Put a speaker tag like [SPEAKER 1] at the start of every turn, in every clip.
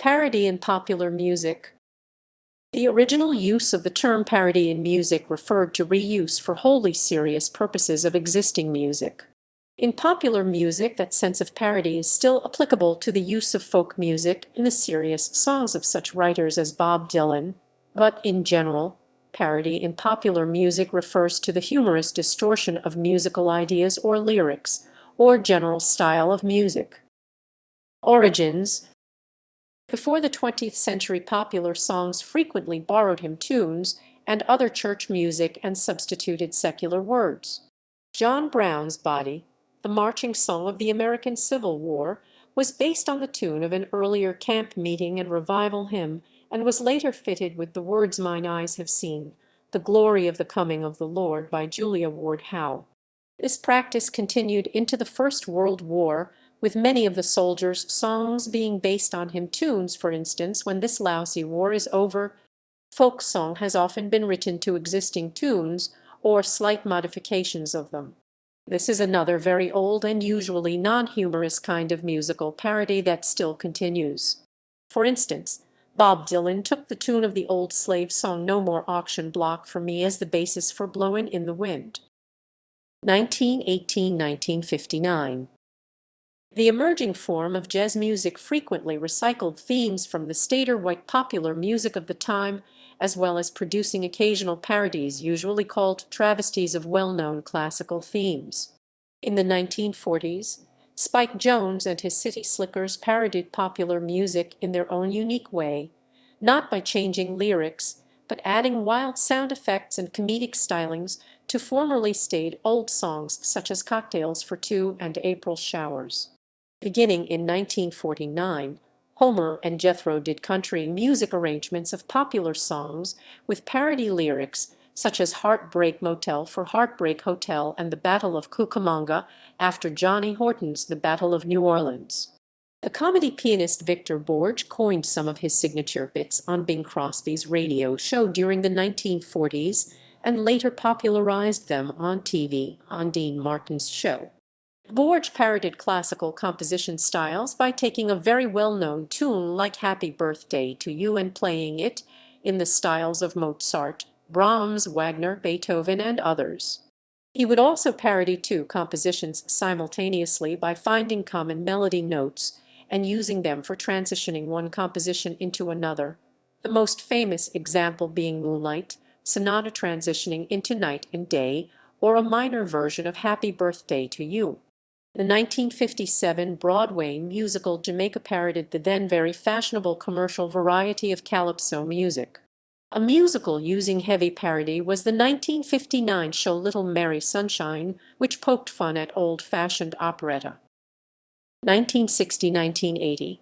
[SPEAKER 1] Parody in popular music. The original use of the term parody in music referred to reuse for wholly serious purposes of existing music. In popular music, that sense of parody is still applicable to the use of folk music in the serious songs of such writers as Bob Dylan, but in general, parody in popular music refers to the humorous distortion of musical ideas or lyrics, or general style of music. Origins. Before the 20th century, popular songs frequently borrowed hymn tunes and other church music and substituted secular words. John Brown's Body, the marching song of the American Civil War, was based on the tune of an earlier camp meeting and revival hymn, and was later fitted with the words "Mine eyes have seen the glory of the coming of the Lord" by Julia Ward Howe. This practice continued into the First World War, with many of the soldiers' songs being based on hymn tunes. For instance, "When This Lousy War Is Over," folk song has often been written to existing tunes or slight modifications of them. This is another very old and usually non-humorous kind of musical parody that still continues. For instance, Bob Dylan took the tune of the old slave song "No More Auction Block for Me" as the basis for "Blowin' in the Wind." 1918–1959. The emerging form of jazz music frequently recycled themes from the stater-white popular music of the time, as well as producing occasional parodies, usually called travesties, of well-known classical themes. In the 1940s, Spike Jones and his City Slickers parodied popular music in their own unique way, not by changing lyrics, but adding wild sound effects and comedic stylings to formerly staid old songs such as "Cocktails for Two" and "April Showers." Beginning in 1949, Homer and Jethro did country music arrangements of popular songs with parody lyrics such as "Heartbreak Motel" for "Heartbreak Hotel" and "The Battle of Cucamonga" after Johnny Horton's "The Battle of New Orleans." The comedy pianist Victor Borge coined some of his signature bits on Bing Crosby's radio show during the 1940s and later popularized them on TV on Dean Martin's show. Borge parodied classical composition styles by taking a very well-known tune like "Happy Birthday to You" and playing it in the styles of Mozart, Brahms, Wagner, Beethoven, and others. He would also parody two compositions simultaneously by finding common melody notes and using them for transitioning one composition into another, the most famous example being "Moonlight Sonata" transitioning into "Night and Day," or a minor version of "Happy Birthday to You." The 1957 Broadway musical Jamaica parodied the then very fashionable commercial variety of calypso music. A musical using heavy parody was the 1959 show Little Mary Sunshine, which poked fun at old-fashioned operetta. 1960–1980.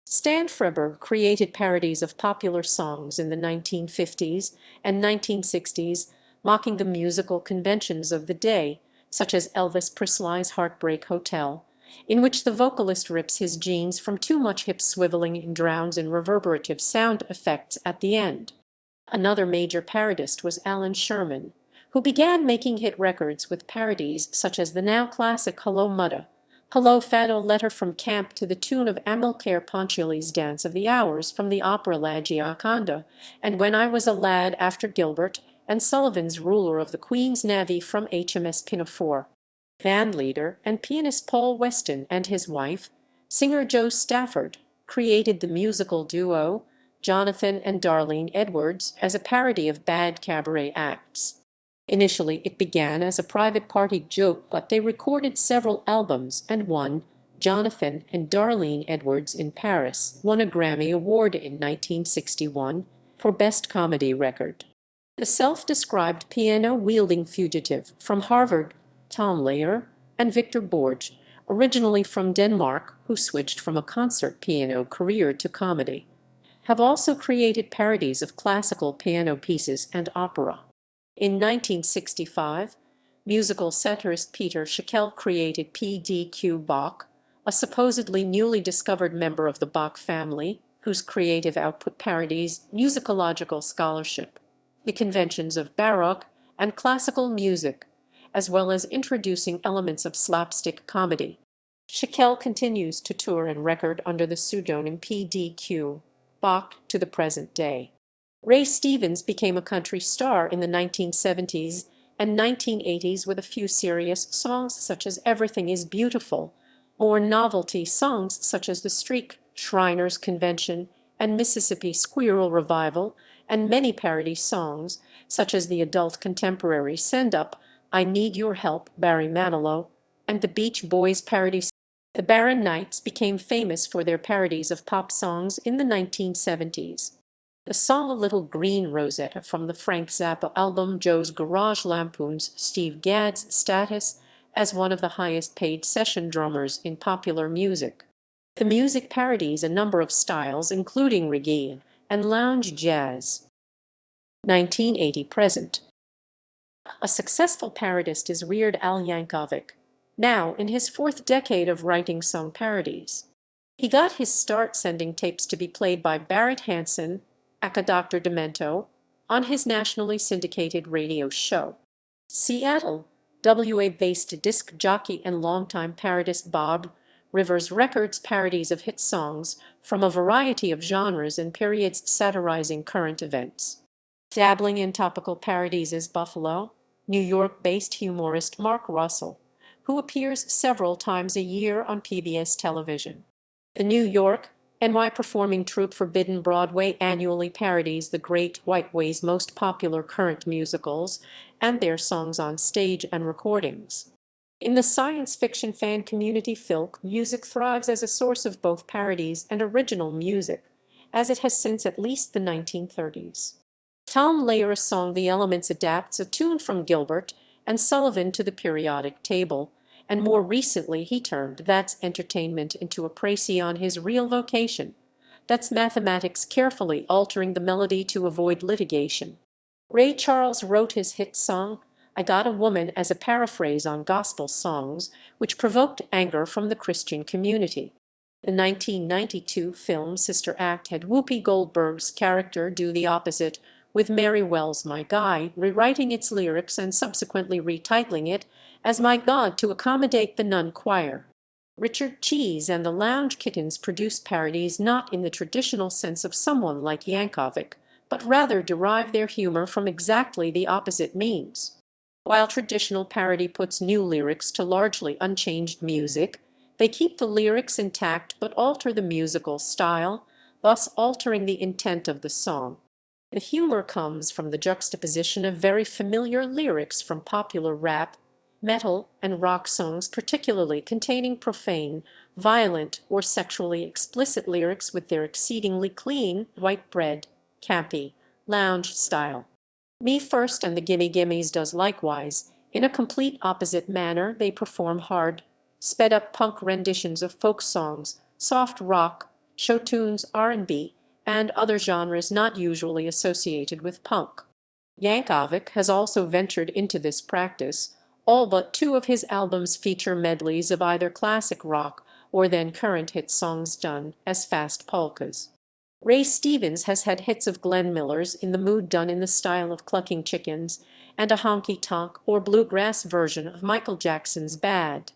[SPEAKER 1] Stan Freberg created parodies of popular songs in the 1950s and 1960s, mocking the musical conventions of the day, such as Elvis Presley's "Heartbreak Hotel," in which the vocalist rips his jeans from too much hip swiveling and drowns in reverberative sound effects at the end. Another major parodist was Alan Sherman, who began making hit records with parodies such as the now classic "Hello Mudda," "Hello Fado," "Letter from Camp," to the tune of Amilcare Ponchielli's "Dance of the Hours" from the opera La Gioconda, and "When I Was a Lad," after Gilbert and Sullivan's "Ruler of the Queen's Navy" from HMS Pinafore. Bandleader and pianist Paul Weston and his wife, singer Jo Stafford, created the musical duo Jonathan and Darlene Edwards as a parody of bad cabaret acts. Initially, it began as a private party joke, but they recorded several albums and one, Jonathan and Darlene Edwards in Paris, won a Grammy Award in 1961 for Best Comedy Record. The self-described piano-wielding fugitive from Harvard, Tom Lehrer, and Victor Borge, originally from Denmark, who switched from a concert piano career to comedy, have also created parodies of classical piano pieces and opera. In 1965, musical satirist Peter Schickel created P.D.Q. Bach, a supposedly newly discovered member of the Bach family, whose creative output parodies musicological scholarship, the conventions of Baroque and classical music, as well as introducing elements of slapstick comedy. Shaquille continues to tour and record under the pseudonym PDQ, Bach, to the present day. Ray Stevens became a country star in the 1970s and 1980s with a few serious songs such as Everything is Beautiful, or novelty songs such as The Streak, Shriners Convention, and Mississippi Squirrel Revival, and many parody songs such as the adult contemporary Send Up, I Need Your Help, Barry Manilow, and the Beach Boys parody. The Barron Knights became famous for their parodies of pop songs in the 1970s. The song A Little Green Rosetta from the Frank Zappa album Joe's Garage lampoons Steve Gadd's status as one of the highest-paid session drummers in popular music. The music parodies a number of styles including reggae and lounge jazz. 1980-present. A successful parodist is Weird Al Yankovic, now in his fourth decade of writing song parodies. He got his start sending tapes to be played by Barrett Hansen, aka Dr. Demento, on his nationally syndicated radio show. Seattle, WA-based disc jockey and longtime parodist Bob Rivers records parodies of hit songs from a variety of genres and periods satirizing current events. Dabbling in topical parodies is Buffalo, New York-based humorist Mark Russell, who appears several times a year on PBS television. The New York, NY performing troupe Forbidden Broadway annually parodies the Great White Way's most popular current musicals and their songs on stage and recordings. In the science fiction fan community, folk music thrives as a source of both parodies and original music, as it has since at least the 1930s. Tom Leyr's song The Elements adapts a tune from Gilbert and Sullivan to the periodic table, and more recently he turned That's Entertainment into a précis on his real vocation. That's mathematics, carefully altering the melody to avoid litigation. Ray Charles wrote his hit song, I Got a Woman, as a paraphrase on gospel songs, which provoked anger from the Christian community. The 1992 film Sister Act had Whoopi Goldberg's character do the opposite, with Mary Wells' My Guy rewriting its lyrics and subsequently retitling it as My God to accommodate the nun choir. Richard Cheese and the Lounge Kittens produced parodies not in the traditional sense of someone like Yankovic, but rather derive their humor from exactly the opposite means. While traditional parody puts new lyrics to largely unchanged music, they keep the lyrics intact but alter the musical style, thus altering the intent of the song. The humor comes from the juxtaposition of very familiar lyrics from popular rap, metal, and rock songs, particularly containing profane, violent, or sexually explicit lyrics, with their exceedingly clean, white bread, campy, lounge style. Me First and the Gimme Gimmes does likewise. In a complete opposite manner, they perform hard, sped-up punk renditions of folk songs, soft rock, show tunes, R&B, and other genres not usually associated with punk. Yankovic has also ventured into this practice. All but two of his albums feature medleys of either classic rock or then current hit songs done as fast polkas. Ray Stevens has had hits of Glenn Miller's In the Mood done in the style of Clucking Chickens, and a honky-tonk or bluegrass version of Michael Jackson's Bad.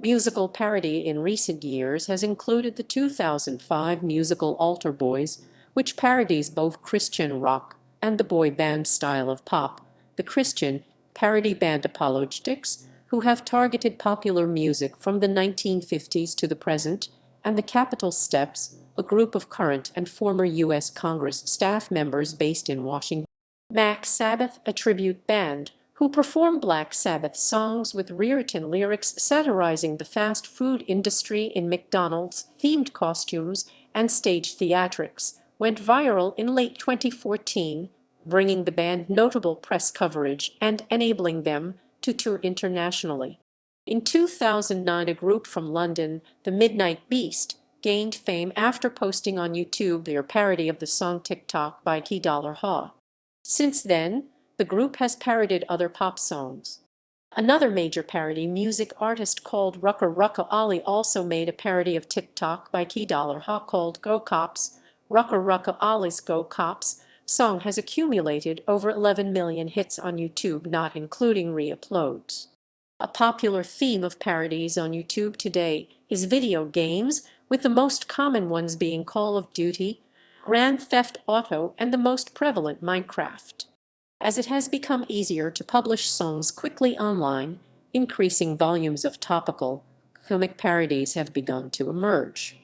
[SPEAKER 1] Musical parody in recent years has included the 2005 musical Altar Boys, which parodies both Christian rock and the boy band style of pop. The Christian parody band Apologetics, who have targeted popular music from the 1950s to the present, and the Capitol Steps, a group of current and former U.S. Congress staff members based in Washington. Mack Sabbath, a tribute band, who perform Black Sabbath songs with rewritten lyrics satirizing the fast food industry in McDonald's-themed costumes and stage theatrics, went viral in late 2014, bringing the band notable press coverage and enabling them to tour internationally. In 2009, a group from London, The Midnight Beast, gained fame after posting on YouTube their parody of the song TikTok by Key Dollar Ha. Since then, the group has parodied other pop songs. Another major parody music artist called Rucka Rucka Ali also made a parody of TikTok by Key Dollar Ha called Go Cops. Rucka Rucka Ali's Go Cops song has accumulated over 11 million hits on YouTube, not including re-uploads. A popular theme of parodies on YouTube today is video games, with the most common ones being Call of Duty, Grand Theft Auto, and the most prevalent Minecraft. As it has become easier to publish songs quickly online, increasing volumes of topical, comic parodies have begun to emerge.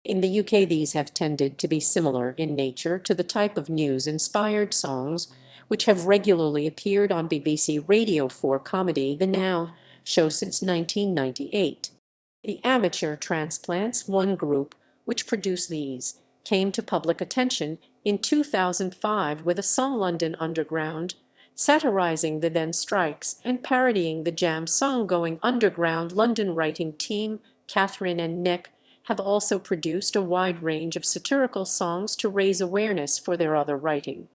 [SPEAKER 1] In the UK, these have tended to be similar in nature to the type of news-inspired songs which have regularly appeared on BBC Radio 4 Comedy, the Now show since 1998. The Amateur Transplants, one group which produced these, came to public attention in 2005 with a song London Underground, satirizing the then strikes and parodying the Jam song Going Underground. London writing team Catherine and Nick have also produced a wide range of satirical songs to raise awareness for their other writing.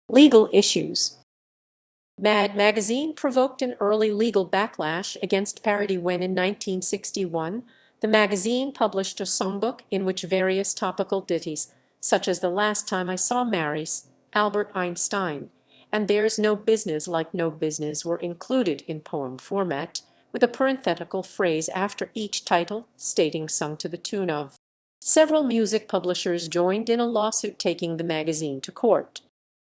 [SPEAKER 1] Legal issues. Mad magazine provoked an early legal backlash against parody when in 1961 the magazine published a songbook in which various topical ditties, such as The Last Time I Saw Mary's, Albert Einstein, and There's No Business Like No Business, were included in poem format, with a parenthetical phrase after each title stating sung to the tune of. Several music publishers joined in a lawsuit taking the magazine to court.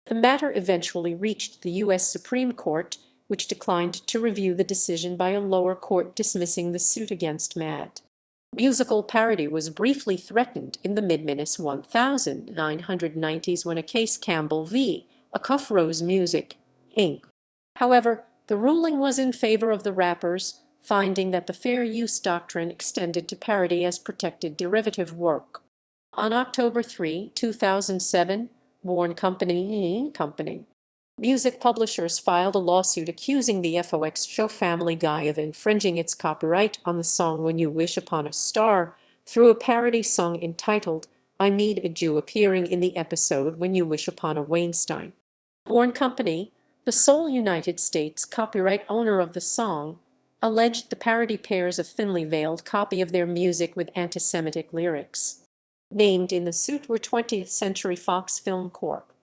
[SPEAKER 1] The matter eventually reached the U.S. Supreme Court, which declined to review the decision by a lower court, dismissing the suit against Mad. Musical parody was briefly threatened in the mid-1990s when a case Campbell v. Acuff Rose Music, Inc. However, the ruling was in favor of the rappers, finding that the fair use doctrine extended to parody as protected derivative work. On October 3, 2007, Born Company, music publishers filed a lawsuit accusing the FOX show Family Guy of infringing its copyright on the song When You Wish Upon a Star through a parody song entitled I Need a Jew, appearing in the episode When You Wish Upon a Weinstein. Born Company, the sole United States copyright owner of the song, alleged the parody pairs a thinly veiled copy of their music with anti-Semitic lyrics. Named in the suit were 20th Century Fox Film Corp.,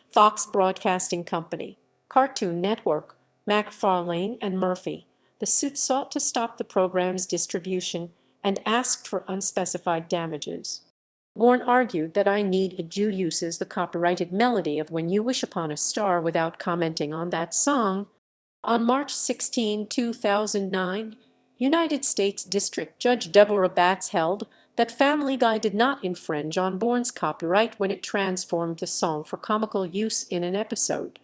[SPEAKER 1] Fox Broadcasting Company, Cartoon Network, McFarlane, and Murphy. The suit sought to stop the program's distribution and asked for unspecified damages. Bourne argued that I Need a Jew uses the copyrighted melody of When You Wish Upon a Star without commenting on that song. On March 16, 2009, United States District Judge Deborah Batts held that Family Guy did not infringe on Bourne's copyright when it transformed the song for comical use in an episode.